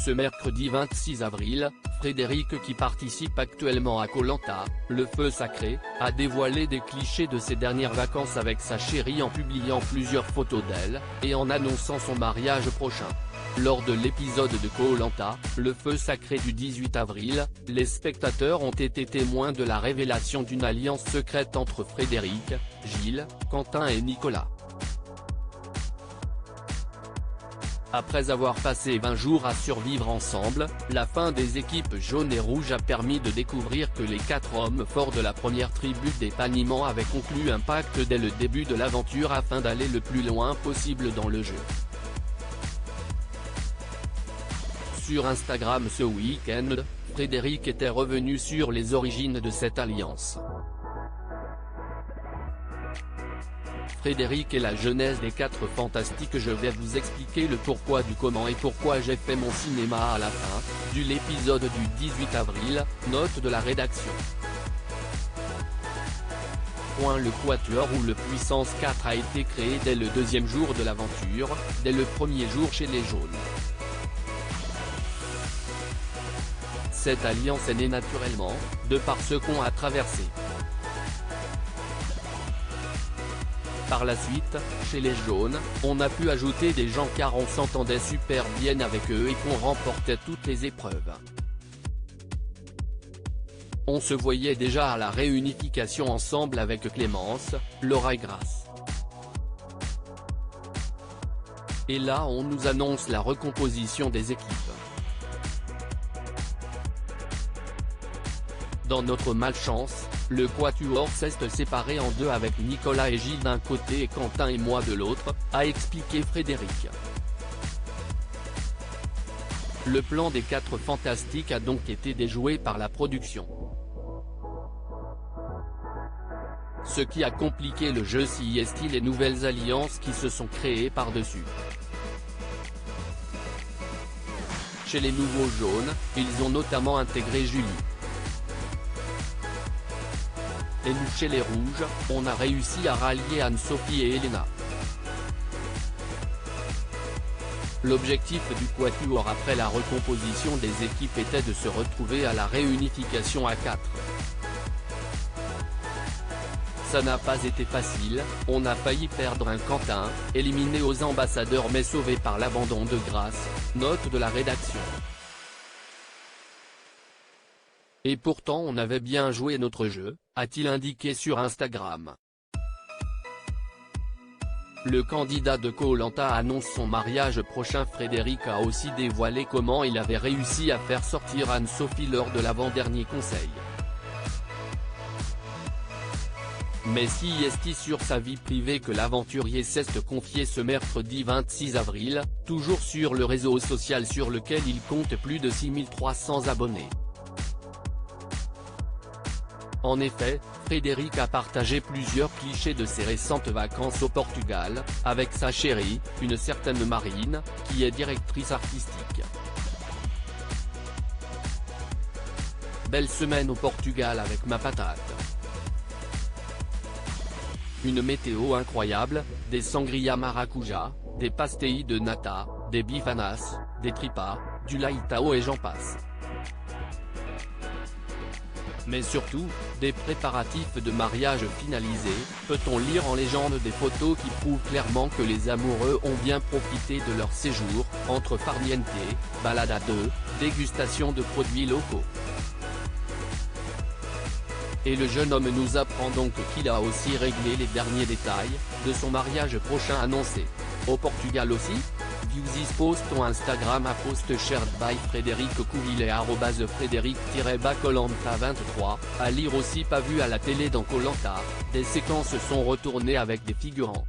Ce mercredi 26 avril, Frédéric, qui participe actuellement à Koh Lanta, le feu sacré, a dévoilé des clichés de ses dernières vacances avec sa chérie en publiant plusieurs photos d'elle, et en annonçant son mariage prochain. Lors de l'épisode de Koh Lanta, le feu sacré du 18 avril, les spectateurs ont été témoins de la révélation d'une alliance secrète entre Frédéric, Gilles, Quentin et Nicolas. Après avoir passé 20 jours à survivre ensemble, la fin des équipes jaune et rouge a permis de découvrir que les 4 hommes forts de la première tribu des Panimans avaient conclu un pacte dès le début de l'aventure afin d'aller le plus loin possible dans le jeu. Sur Instagram ce week-end, Frédéric était revenu sur les origines de cette alliance. Frédéric et la genèse des 4 fantastiques. Je vais vous expliquer le pourquoi du comment et pourquoi j'ai fait mon cinéma à la fin, de l'épisode du 18 avril, note de la rédaction. Le Quatuor ou le Puissance 4 a été créé dès le 2e jour de l'aventure, dès le 1er jour chez les jaunes. Cette alliance est née naturellement, de par ce qu'on a traversé. Par la suite, chez les jaunes, on a pu ajouter des gens car on s'entendait super bien avec eux et qu'on remportait toutes les épreuves. On se voyait déjà à la réunification ensemble avec Clémence, Laura et Grace. Et là on nous annonce la recomposition des équipes. Dans notre malchance, le Quatuor s'est séparé en deux avec Nicolas et Gilles d'un côté et Quentin et moi de l'autre, a expliqué Frédéric. Le plan des 4 fantastiques a donc été déjoué par la production. Ce qui a compliqué le jeu, si est-il les nouvelles alliances qui se sont créées par-dessus. Chez les nouveaux jaunes, ils ont notamment intégré Julie. Et nous chez les rouges, on a réussi à rallier Anne-Sophie et Elena. L'objectif du Quatuor après la recomposition des équipes était de se retrouver à la réunification à 4. Ça n'a pas été facile, on a failli perdre un Quentin, éliminé aux ambassadeurs mais sauvé par l'abandon de Grace, note de la rédaction. Et pourtant on avait bien joué notre jeu, a-t-il indiqué sur Instagram. Le candidat de Koh Lanta annonce son mariage prochain. Frédéric a aussi dévoilé comment il avait réussi à faire sortir Anne-Sophie lors de l'avant-dernier conseil. Mais si est sur sa vie privée que l'aventurier s'est confié ce mercredi 26 avril, toujours sur le réseau social sur lequel il compte plus de 6300 abonnés. En effet, Frédéric a partagé plusieurs clichés de ses récentes vacances au Portugal, avec sa chérie, une certaine Marine, qui est directrice artistique. Belle semaine au Portugal avec ma patate. Une météo incroyable, des sangria maracuja, des pastéis de nata, des bifanas, des tripas, du laitao et j'en passe. Mais surtout, des préparatifs de mariage finalisés, peut-on lire en légende des photos qui prouvent clairement que les amoureux ont bien profité de leur séjour, entre farniente, balade à deux, dégustation de produits locaux. Et le jeune homme nous apprend donc qu'il a aussi réglé les derniers détails, de son mariage prochain annoncé. Au Portugal aussi? View this post on Instagram à post shared by Frédéric Couvillé @Frédéric-Koh-Lanta 23, à lire aussi. Pas vu à la télé dans Koh Lanta, des séquences sont retournées avec des figurants.